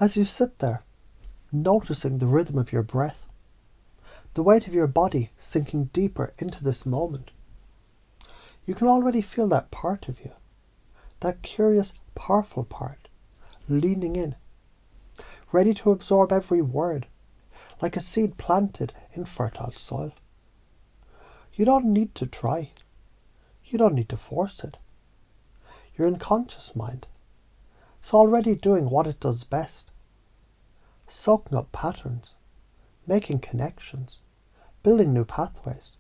As you sit there, noticing the rhythm of your breath, the weight of your body sinking deeper into this moment, you can already feel that part of you, that curious, powerful part, leaning in, ready to absorb every word, like a seed planted in fertile soil. You don't need to try. You don't need to force it. Your unconscious mind is already doing what it does best, soaking up patterns, making connections, building new pathways.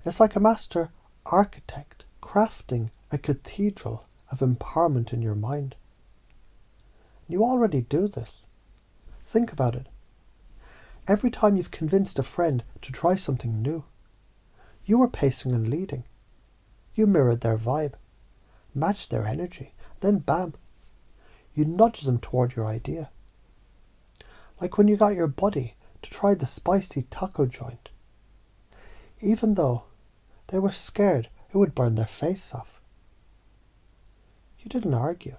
It's like a master architect crafting a cathedral of empowerment in your mind. You already do this. Think about it. Every time you've convinced a friend to try something new, you were pacing and leading. You mirrored their vibe, matched their energy, then bam, you nudged them toward your idea. Like when you got your buddy to try the spicy taco joint, even though they were scared it would burn their face off. You didn't argue.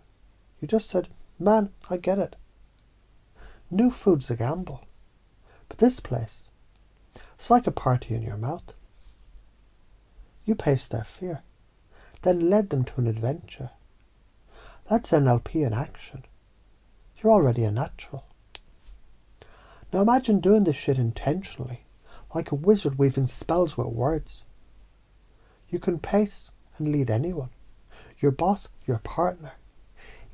You just said, "Man, I get it. New food's a gamble. But this place, it's like a party in your mouth." You paced their fear, then led them to an adventure. That's NLP in action. You're already a natural. Now imagine doing this shit intentionally, like a wizard weaving spells with words. You can pace and lead anyone. Your boss, your partner,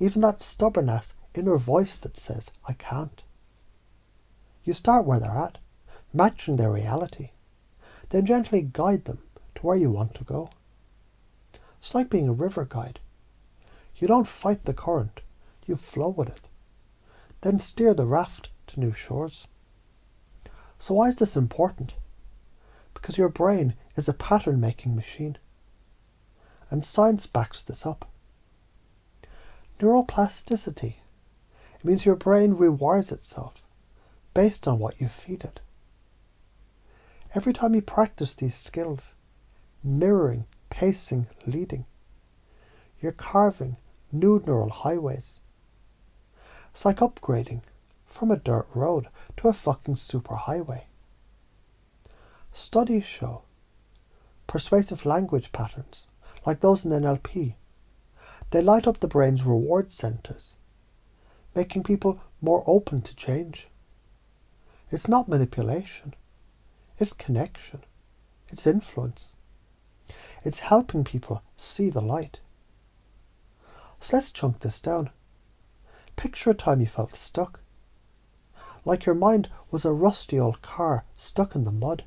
even that stubborn-ass inner voice that says, "I can't." You start where they're at, matching their reality, then gently guide them to where you want to go. It's like being a river guide. You don't fight the current, you flow with it, then steer the raft to new shores. So why is this important? Because your brain is a pattern-making machine. And science backs this up. Neuroplasticity. It means your brain rewires itself based on what you feed it. Every time you practice these skills, mirroring, pacing, leading, you're carving new neural highways. It's like upgrading from a dirt road to a fucking superhighway. Studies show persuasive language patterns, like those in NLP, they light up the brain's reward centers, making people more open to change. It's not manipulation. It's connection. It's influence. It's helping people see the light. So let's chunk this down. Picture a time you felt stuck. Like your mind was a rusty old car stuck in the mud.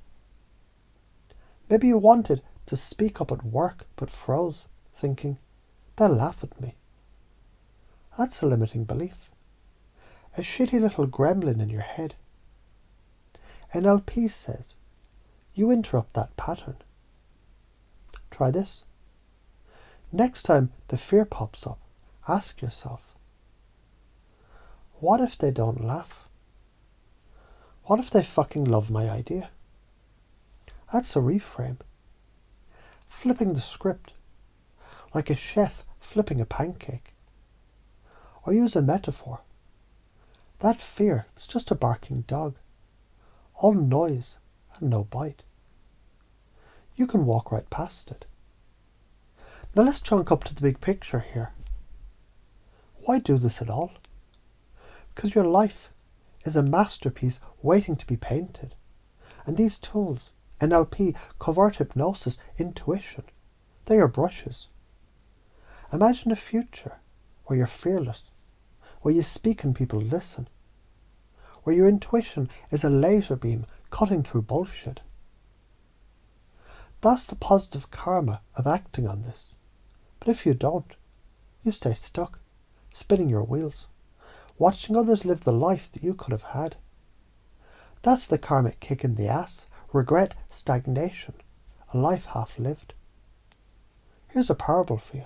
Maybe you wanted to speak up at work but froze, thinking, "They'll laugh at me." That's a limiting belief. A shitty little gremlin in your head. NLP says, you interrupt that pattern. Try this. Next time the fear pops up, ask yourself, what if they don't laugh? What if they fucking love my idea? That's a reframe. Flipping the script, like a chef flipping a pancake. Or use a metaphor. That fear is just a barking dog, all noise and no bite. You can walk right past it. Now let's chunk up to the big picture here. Why do this at all? Because your life is a masterpiece waiting to be painted. And these tools, NLP, covert hypnosis, intuition, they are brushes. Imagine a future where you're fearless, where you speak and people listen, where your intuition is a laser beam cutting through bullshit. That's the positive karma of acting on this. But if you don't, you stay stuck, spinning your wheels, watching others live the life that you could have had. That's the karmic kick in the ass, regret, stagnation, a life half lived. Here's a parable for you.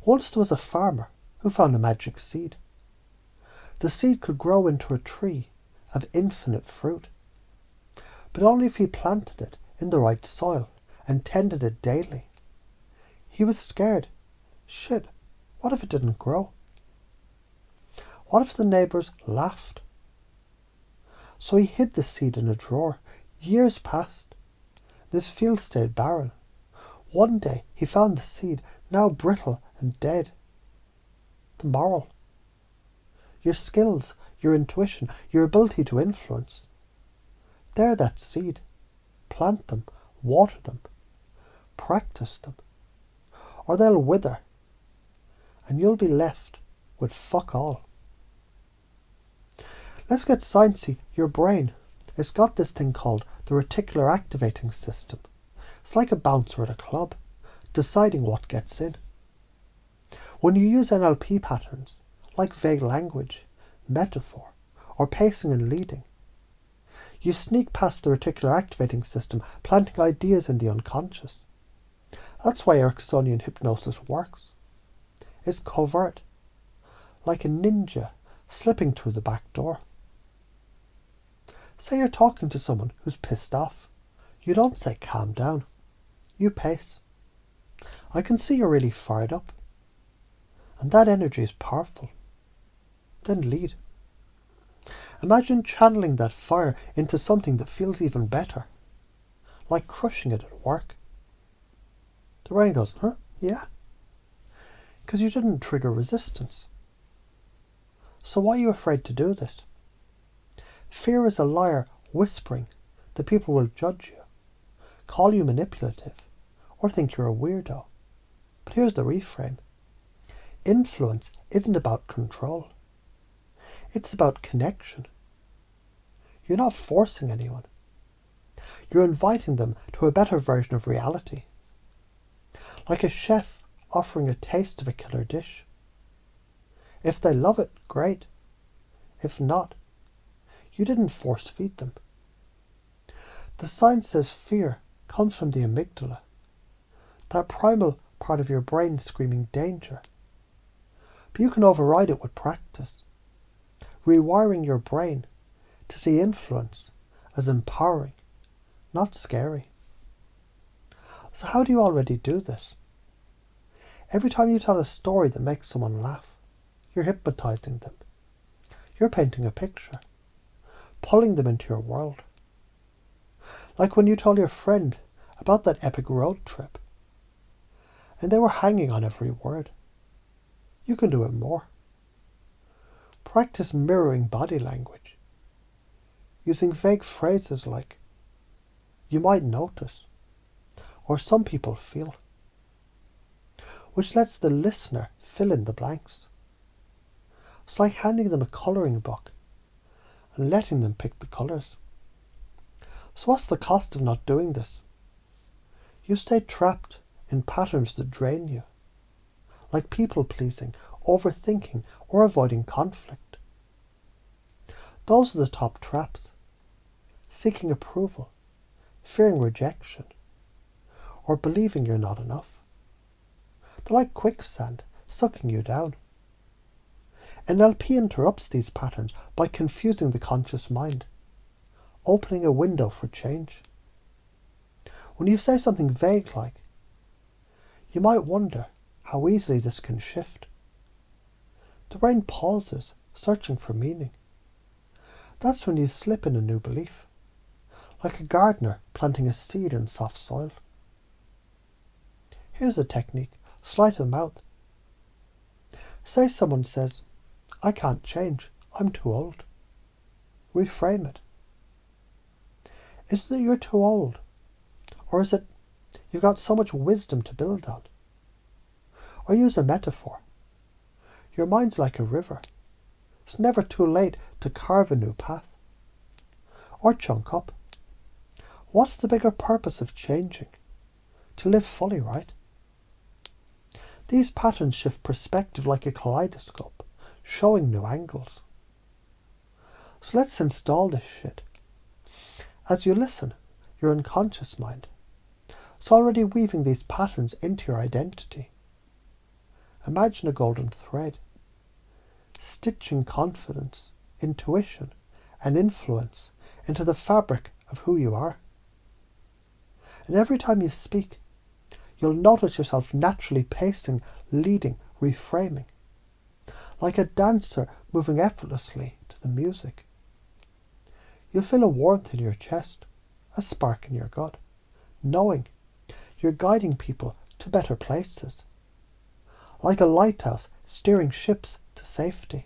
Once there was a farmer who found a magic seed. The seed could grow into a tree of infinite fruit, but only if he planted it in the right soil and tended it daily. He was scared. Shit, what if it didn't grow? What if the neighbours laughed? So he hid the seed in a drawer. Years passed. This field stayed barren. One day he found the seed, now brittle and dead. The moral: your skills, your intuition, your ability to influence, they're that seed. Plant them, water them, practice them, or they'll wither, and you'll be left with fuck all. Let's get sciencey. Your brain, it's got this thing called the reticular activating system. It's like a bouncer at a club, deciding what gets in. When you use NLP patterns, like vague language, metaphor, or pacing and leading, you sneak past the reticular activating system, planting ideas in the unconscious. That's why Ericksonian hypnosis works. It's covert, like a ninja slipping through the back door. Say you're talking to someone who's pissed off. You don't say calm down. You pace. I can see you're really fired up. And that energy is powerful. Then lead. Imagine channeling that fire into something that feels even better, like crushing it at work. The brain goes, huh? Yeah. Because you didn't trigger resistance. So why are you afraid to do this? Fear is a liar whispering that people will judge you, call you manipulative, or think you're a weirdo. But here's the reframe. Influence isn't about control. It's about connection. You're not forcing anyone. You're inviting them to a better version of reality. Like a chef offering a taste of a killer dish. If they love it, great. If not, you didn't force feed them. The science says fear comes from the amygdala, that primal part of your brain screaming danger. But you can override it with practice, rewiring your brain to see influence as empowering, not scary. So how do you already do this? Every time you tell a story that makes someone laugh, you're hypnotizing them. You're painting a picture, pulling them into your world. Like when you told your friend about that epic road trip, and they were hanging on every word. You can do it more. Practice mirroring body language, using vague phrases like, you might notice, or some people feel, which lets the listener fill in the blanks. It's like handing them a colouring book and letting them pick the colours. So what's the cost of not doing this? You stay trapped in patterns that drain you, like people-pleasing, overthinking, or avoiding conflict. Those are the top traps. Seeking approval, fearing rejection, or believing you're not enough. They're like quicksand, sucking you down. NLP interrupts these patterns by confusing the conscious mind, opening a window for change. When you say something vague like, you might wonder how easily this can shift. The brain pauses, searching for meaning. That's when you slip in a new belief, like a gardener planting a seed in soft soil. Here's a technique, sleight of mouth. Say someone says, I can't change, I'm too old. Reframe it. Is it that you're too old? Or is it you've got so much wisdom to build on? Or use a metaphor. Your mind's like a river. It's never too late to carve a new path. Or chunk up. What's the bigger purpose of changing? To live fully, right? These patterns shift perspective like a kaleidoscope, showing new angles. So let's install this shit. As you listen, your unconscious mind, it's already weaving these patterns into your identity. Imagine a golden thread, stitching confidence, intuition, and influence into the fabric of who you are. And every time you speak, you'll notice yourself naturally pacing, leading, reframing, like a dancer moving effortlessly to the music. You'll feel a warmth in your chest, a spark in your gut, knowing you're guiding people to better places, like a lighthouse steering ships to safety.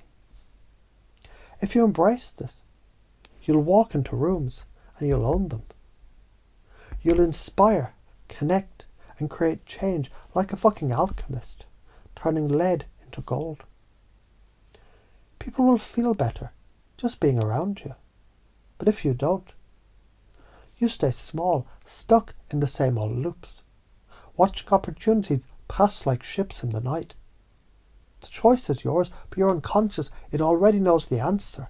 If you embrace this, you'll walk into rooms and you'll own them. You'll inspire, connect, and create change like a fucking alchemist, turning lead into gold. People will feel better just being around you. But if you don't, you stay small, stuck in the same old loops, watching opportunities pass like ships in the night. The choice is yours, but your unconscious, it already knows the answer.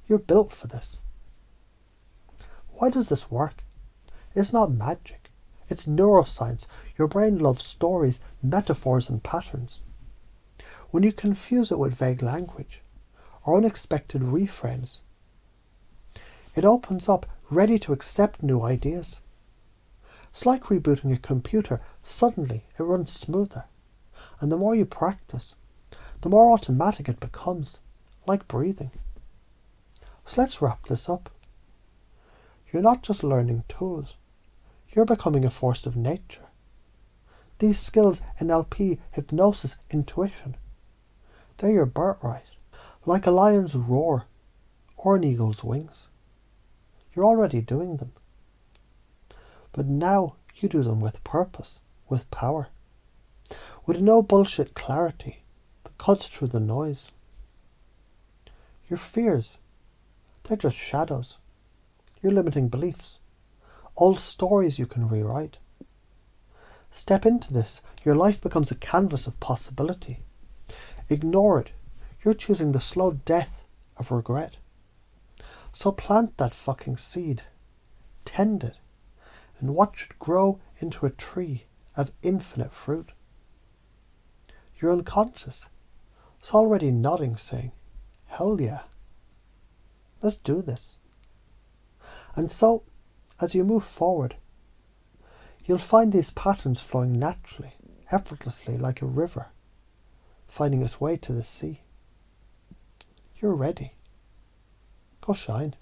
You're built for this. Why does this work? It's not magic. It's neuroscience. Your brain loves stories, metaphors, and patterns. When you confuse it with vague language or unexpected reframes, it opens up, ready to accept new ideas. It's like rebooting a computer. Suddenly, it runs smoother. And the more you practice, the more automatic it becomes, like breathing. So let's wrap this up. You're not just learning tools. You're becoming a force of nature. These skills, NLP, hypnosis, intuition, they're your birthright. Like a lion's roar or an eagle's wings. You're already doing them. But now you do them with purpose, with power, with no bullshit clarity that cuts through the noise. Your fears, they're just shadows. Your limiting beliefs, old stories you can rewrite. Step into this, your life becomes a canvas of possibility. Ignore it, you're choosing the slow death of regret. So plant that fucking seed, tend it, and watch it grow into a tree of infinite fruit. Your unconscious is already nodding, saying, hell yeah, let's do this. And so, as you move forward, you'll find these patterns flowing naturally, effortlessly like a river, finding its way to the sea. You're ready. Go shine.